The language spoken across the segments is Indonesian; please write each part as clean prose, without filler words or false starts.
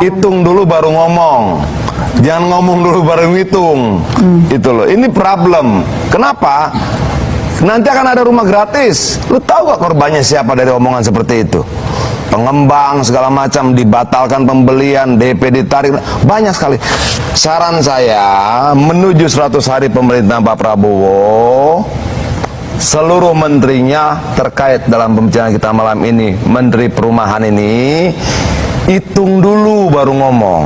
Hitung dulu baru ngomong. Jangan ngomong dulu baru ngitung. Itu loh. Ini problem. Kenapa? Nanti akan ada rumah gratis. Lu tahu gak korbannya siapa dari omongan seperti itu? Pengembang segala macam, dibatalkan pembelian, DP ditarik, banyak sekali. Saran saya, menuju 100 hari pemerintahan Pak Prabowo, seluruh menterinya terkait dalam pembicaraan kita malam ini, Menteri Perumahan ini, hitung dulu baru ngomong.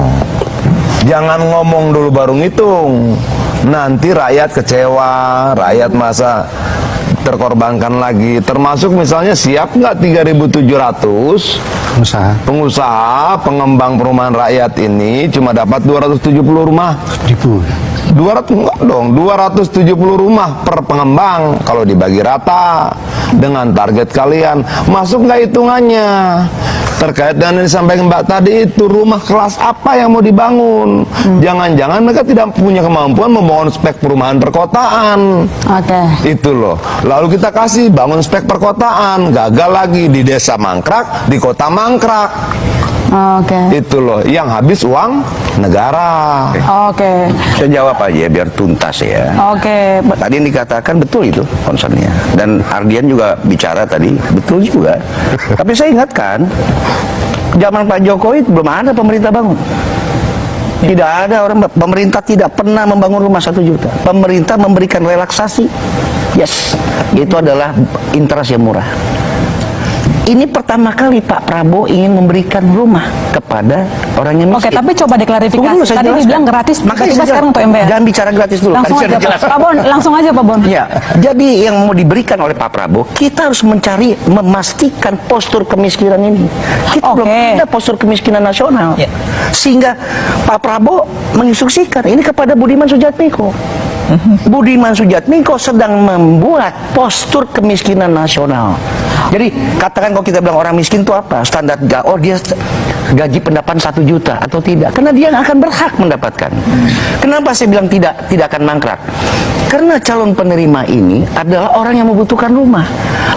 Jangan ngomong dulu baru ngitung. Nanti rakyat kecewa, rakyat masa terkorbankan lagi. Termasuk misalnya siap nggak 3.700 pengusaha pengembang perumahan rakyat ini cuma dapat 270 rumah. 200 enggak dong, 270 rumah per pengembang. Kalau dibagi rata dengan target kalian, masuk nggak hitungannya? Terkait dengan yang disampaikan Mbak tadi itu, rumah kelas apa yang mau dibangun? Jangan-jangan mereka tidak punya kemampuan membangun spek perumahan perkotaan. Itu loh. Lalu kita kasih bangun spek perkotaan, gagal lagi di desa mangkrak, di kota mangkrak. Itu loh, yang habis uang negara. Saya jawab aja biar tuntas ya. Tadi yang dikatakan betul itu concernnya. Dan Ardian juga bicara tadi, betul juga. Tapi saya ingatkan, zaman Pak Jokowi belum ada pemerintah bangun. Tidak ada orang, pemerintah tidak pernah membangun rumah 1 juta. Pemerintah memberikan relaksasi. Yes, itu adalah interest yang murah. Ini pertama kali Pak Prabowo ingin memberikan rumah kepada orang yang miskin. Tapi coba diklarifikasi. Tadi dibilang gratis, tiba-tiba sekarang untuk MBR. Jangan bicara gratis dulu. Langsung aja Pak Bon, langsung aja Pak Bon. Ya, jadi yang mau diberikan oleh Pak Prabowo, kita harus mencari, memastikan postur kemiskinan ini. Kita belum ada postur kemiskinan nasional. Sehingga Pak Prabowo menginstruksikan ini kepada Budiman Sujatmiko. Budiman Sujatmiko sedang membuat postur kemiskinan nasional. Jadi katakan kalau kita bilang orang miskin itu apa? Standar dia gaji pendapatan 1 juta atau tidak? Karena dia akan berhak mendapatkan. Kenapa saya bilang tidak akan mangkrak? Karena calon penerima ini adalah orang yang membutuhkan rumah.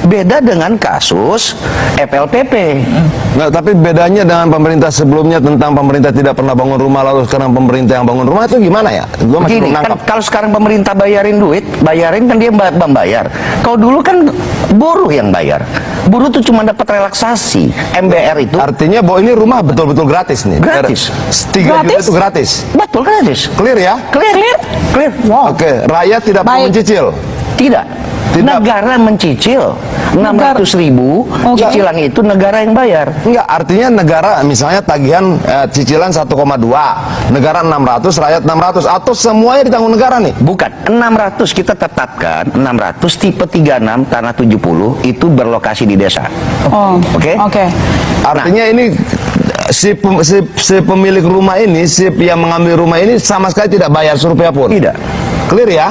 Beda dengan kasus FLPP. Nah, tapi bedanya dengan pemerintah sebelumnya tentang pemerintah tidak pernah bangun rumah lalu sekarang pemerintah yang bangun rumah itu gimana ya? Gua masih belum nangkap. Kalau sekarang pemerintah bayarin duit, bayarin kan dia membayar. Kalau dulu kan buruh yang bayar. Buruh tuh cuma dapat relaksasi. MBR itu artinya bahwa ini rumah betul-betul gratis nih. Gratis. 3 juta itu gratis. Betul, gratis. Clear ya? Clear. Wow. Oke, rakyat tidak perlu mencicil. Tidak. Negara mencicil 600.000, cicilan itu negara yang bayar. Enggak, artinya negara misalnya tagihan cicilan 1,2, negara 600, rakyat 600, atau semuanya ditanggung negara nih? Bukan, 600 kita tetapkan, 600 tipe 36 tanah 70 itu berlokasi di desa. Oke? Artinya ini si pemilik rumah ini, si yang mengambil rumah ini sama sekali tidak bayar rupiah pun. Tidak. Clear ya?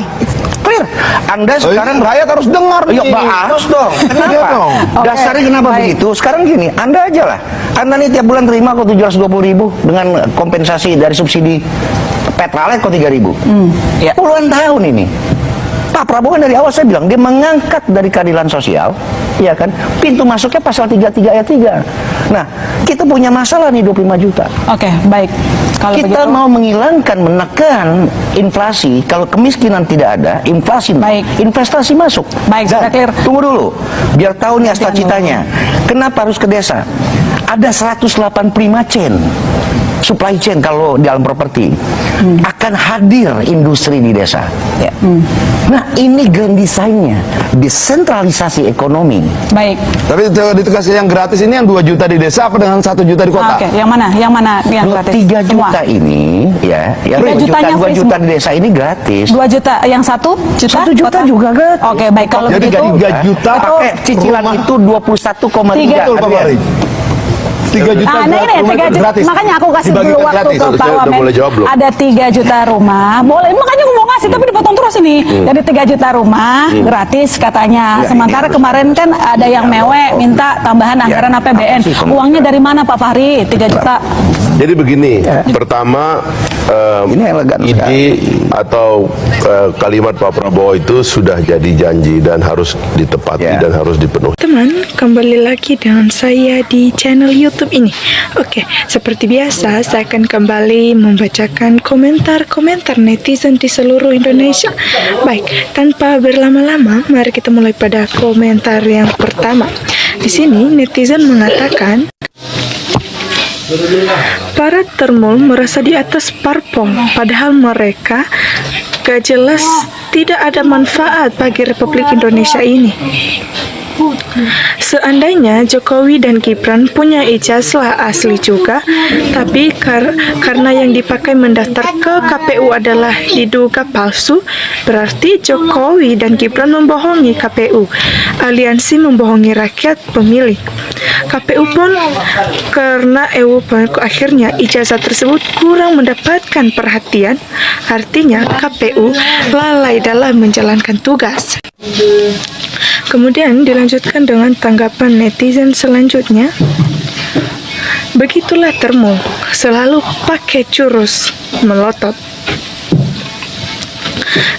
Clear. Anda sekarang rakyat harus dengar. Harus dong. Kenapa? Dasarnya kenapa begitu? Sekarang gini, Anda aja lah. Anda nih tiap bulan terima kok 720.000 dengan kompensasi dari subsidi Petralet kok 3.000. Puluhan tahun ini. Pak Prabowo dari awal saya bilang dia mengangkat dari keadilan sosial, ya kan? Pintu masuknya pasal 33 ayat 3. Nah, kita punya masalah nih 25 juta. Baik. Kalau kita begitu, mau menghilangkan, menekan inflasi. Kalau kemiskinan tidak ada, inflasi investasi masuk. Sudah clear. Tunggu dulu, biar tahu nih cita-citanya. Kenapa harus ke desa? Ada 185 chain, supply chain kalau dalam properti. Akan hadir industri di desa. Nah, ini grand design-nya, desentralisasi ekonomi. Tapi itu kasih yang gratis ini yang 2 juta di desa apa dengan 1 juta di kota? Yang mana yang gratis? 3 juta ini ya, yang 2 juta di desa ini gratis. 2 juta yang 1 juta? 1 juta juga gratis. Baik, kalau jadi begitu 3 juta pakai cicilan rumah itu 21,3. 3 juta gratis. Makanya aku kasih dulu waktu ke Pak Wamen. Ada 3 juta rumah. Boleh, makanya ngomong masih tapi dipotong terus ini. Jadi 3 juta rumah gratis katanya. Sementara kemarin kan ada yang mewek minta tambahan anggaran APBN. Uangnya dari mana Pak Fahri? 3 juta. Jadi begini, pertama Ini elegan ide atau kalimat Pak Prabowo itu sudah jadi janji dan harus ditepati dan harus dipenuhi. Teman, kembali lagi dengan saya di channel YouTube ini. Oke, seperti biasa saya akan kembali membacakan komentar-komentar netizen di seluruh Indonesia. Baik, tanpa berlama-lama, mari kita mulai pada komentar yang pertama. Di sini netizen mengatakan, para termul merasa di atas parpol, padahal mereka gak jelas tidak ada manfaat bagi Republik Indonesia ini. Seandainya Jokowi dan Gibran punya ijazah asli juga, tapi karena yang dipakai mendaftar ke KPU adalah diduga palsu, berarti Jokowi dan Gibran membohongi KPU, aliansi membohongi rakyat pemilih. KPU pun karena akhirnya ijazah tersebut kurang mendapatkan perhatian, artinya KPU lalai dalam menjalankan tugas. Kemudian dilanjutkan dengan tanggapan netizen selanjutnya. Begitulah termul, selalu pakai jurus melotot.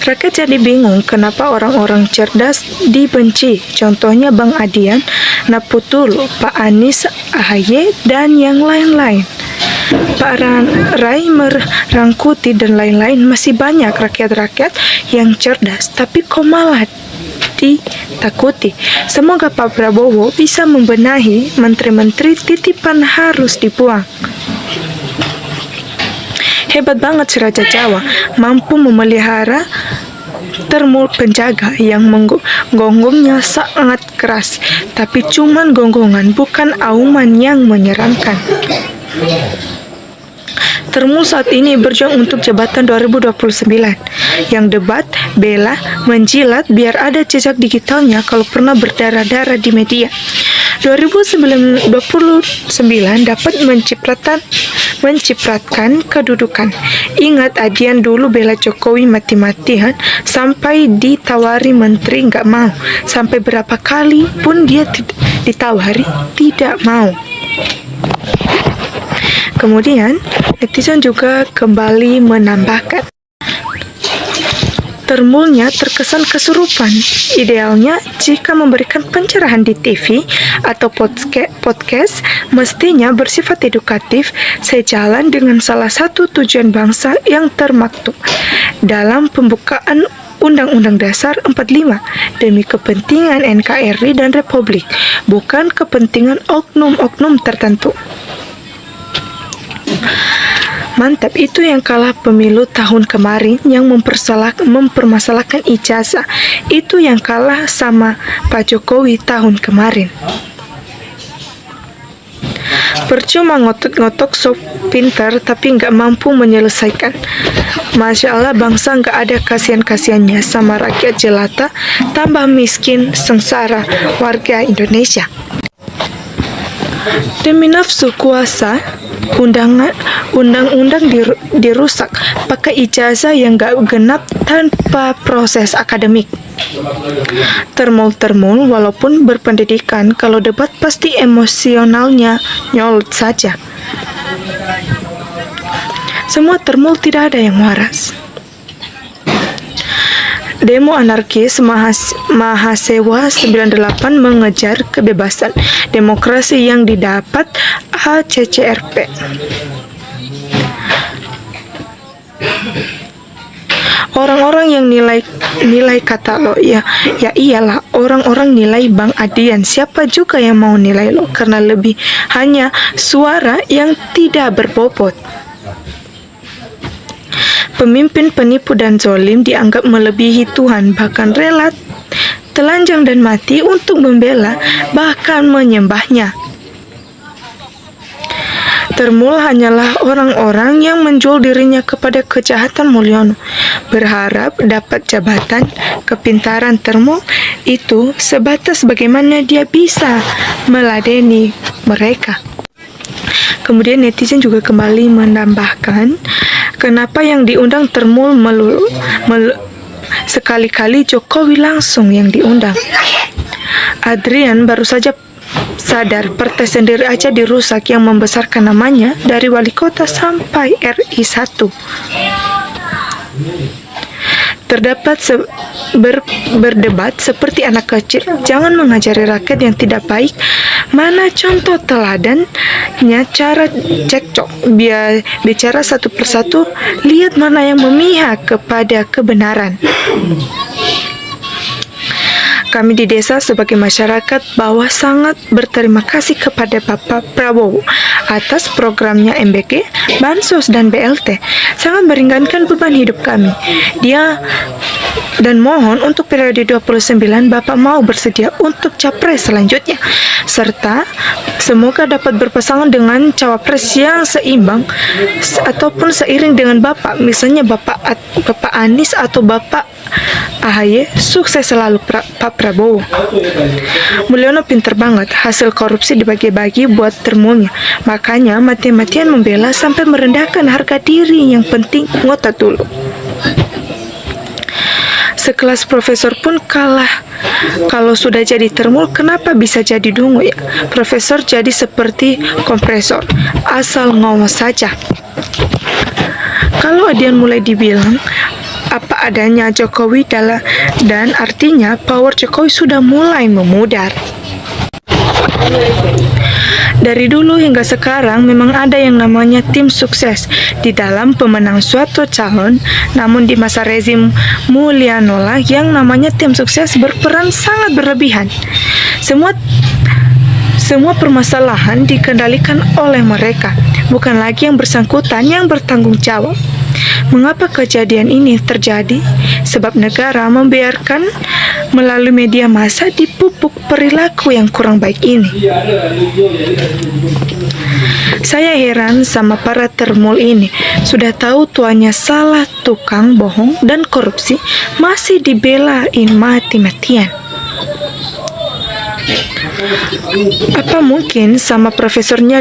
Rakyat jadi bingung kenapa orang-orang cerdas dibenci. Contohnya Bang Adian, Naputul, Pak Anies, AHY, dan yang lain-lain. Pak Rai Rangkuti dan lain-lain. Masih banyak rakyat-rakyat yang cerdas, tapi kok malah ditakuti. Semoga Pak Prabowo bisa membenahi menteri-menteri titipan harus dibuang. Hebat banget si Raja Jawa, mampu memelihara termul penjaga yang gonggongnya sangat keras, tapi cuman gonggongan bukan auman yang menyeramkan. Termul saat ini berjuang untuk jabatan 2029. Yang debat, bela, menjilat biar ada jejak digitalnya kalau pernah berdarah-darah di media. 2029 dapat mencipratkan kedudukan. Ingat Adian dulu bela Jokowi mati-matian sampai ditawari menteri nggak mau. Sampai berapa kali pun dia ditawari tidak mau. Kemudian, netizen juga kembali menambahkan, termulnya terkesan kesurupan. Idealnya, jika memberikan pencerahan di TV atau podcast, mestinya bersifat edukatif, sejalan dengan salah satu tujuan bangsa yang termaktub dalam pembukaan Undang-Undang Dasar 45 demi kepentingan NKRI dan Republik, bukan kepentingan oknum-oknum tertentu. Mantap, itu yang kalah pemilu tahun kemarin yang mempermasalahkan ijazah. Itu yang kalah sama Pak Jokowi tahun kemarin. Percuma ngotot-ngotot sok pintar tapi nggak mampu menyelesaikan. Masya Allah, bangsa nggak ada kasihan-kasihannya sama rakyat jelata, tambah miskin, sengsara warga Indonesia. Demi nafsu kuasa, undang-undang dirusak pakai ijazah yang gak genap tanpa proses akademik. Termul walaupun berpendidikan, kalau debat pasti emosionalnya nyolot saja. Semua termul tidak ada yang waras. Demo anarkis Mahasiswa 98 mengejar kebebasan demokrasi yang didapat ACCRP. Orang-orang yang nilai kata lo, ya iyalah orang-orang nilai Bang Adian. Siapa juga yang mau nilai lo karena lebih hanya suara yang tidak berbobot. Pemimpin penipu dan zolim dianggap melebihi Tuhan, bahkan rela telanjang dan mati untuk membela, bahkan menyembahnya. Termul hanyalah orang-orang yang menjual dirinya kepada kejahatan Mulyono, berharap dapat jabatan. Kepintaran termul itu sebatas bagaimana dia bisa meladeni mereka. Kemudian netizen juga kembali menambahkan, Kenapa yang diundang Termul melulu? Sekali-kali Jokowi langsung yang diundang. Adrian baru saja sadar partai sendiri aja dirusak yang membesarkan namanya dari wali kota sampai RI 1. Terdapat berdebat seperti anak kecil. Jangan mengajari rakyat yang tidak baik. Mana contoh teladannya cara cekcok. Bicara satu persatu, lihat mana yang memihak kepada kebenaran. Kami di desa sebagai masyarakat bawah sangat berterima kasih kepada Bapak Prabowo atas programnya MBG, Bansos dan BLT. Sangat meringankan beban hidup kami. Dan mohon untuk periode 29 Bapak mau bersedia untuk capres selanjutnya. Serta semoga dapat berpasangan dengan cawapres yang seimbang ataupun seiring dengan Bapak. Misalnya Bapak Anies atau Bapak AHY. Sukses selalu Pak Prabowo. Mulyono pinter banget, hasil korupsi dibagi-bagi buat Termulnya. Makanya mati-matian membela sampai merendahkan harga diri. Yang penting ngotot dulu. Sekelas profesor pun kalah. Kalau sudah jadi Termul, kenapa bisa jadi dungu ya? Profesor jadi seperti kompresor, asal ngomong saja. Kalau Adian mulai dibilang apa adanya Jokowi dan artinya power Jokowi sudah mulai memudar. Dari dulu hingga sekarang memang ada yang namanya tim sukses di dalam pemenang suatu calon, namun di masa rezim Mulyono lah yang namanya tim sukses berperan sangat berlebihan. Semua permasalahan dikendalikan oleh mereka, bukan lagi yang bersangkutan yang bertanggung jawab. Mengapa kejadian ini terjadi? Sebab negara membiarkan melalui media massa dipupuk perilaku yang kurang baik ini. Saya heran sama para Termul ini. Sudah tahu tuannya salah, tukang, bohong, dan korupsi, masih dibelain mati-matian. Apa mungkin sama profesornya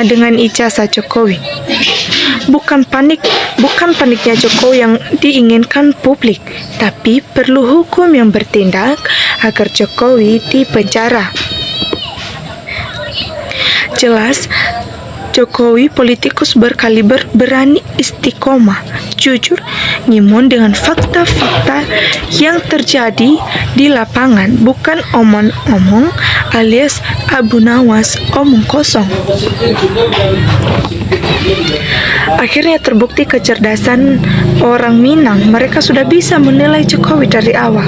dengan ijazah Jokowi? Bukan paniknya Jokowi yang diinginkan publik, tapi perlu hukum yang bertindak agar Jokowi dipenjara. Jelas, Jokowi politikus berkaliber berani istiqomah, jujur, ngimun dengan fakta-fakta yang terjadi di lapangan, bukan omong-omong alias Abu Nawas, omong kosong. Akhirnya terbukti kecerdasan orang Minang. Mereka sudah bisa menilai Jokowi dari awal.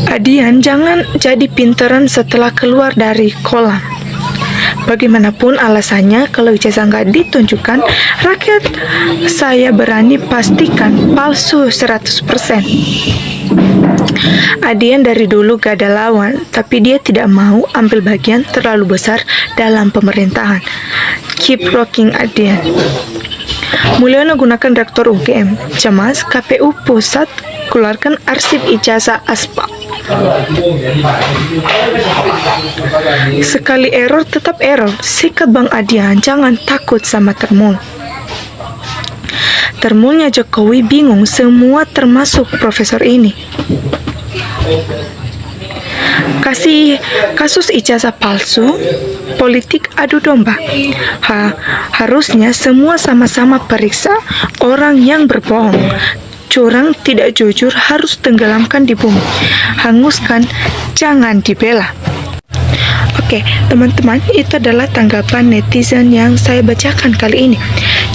Adian jangan jadi pinteran setelah keluar dari kolam. Bagaimanapun alasannya, kalau ijazah nggak ditunjukkan, rakyat saya berani pastikan palsu 100%. Adian dari dulu gak ada lawan, tapi dia tidak mau ambil bagian terlalu besar dalam pemerintahan. Keep rocking Adian. Mulyono gunakan rektor UGM. Cemas KPU pusat keluarkan arsip ijazah aspal. Sekali error tetap error. Sikat Bang Adian, jangan takut sama Termul. Termulnya Jokowi bingung semua termasuk profesor ini. Kasus ijazah palsu, politik adu domba. Harusnya semua sama-sama periksa orang yang berbohong. Curang tidak jujur harus tenggelamkan di bumi. Hanguskan, jangan dibela. Oke, teman-teman, itu adalah tanggapan netizen yang saya bacakan kali ini.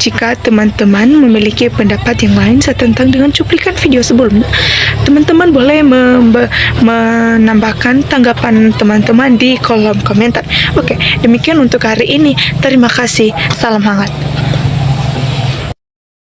Jika teman-teman memiliki pendapat yang lain tentang dengan cuplikan video sebelumnya, teman-teman boleh menambahkan tanggapan teman-teman di kolom komentar. Oke, demikian untuk hari ini. Terima kasih. Salam hangat.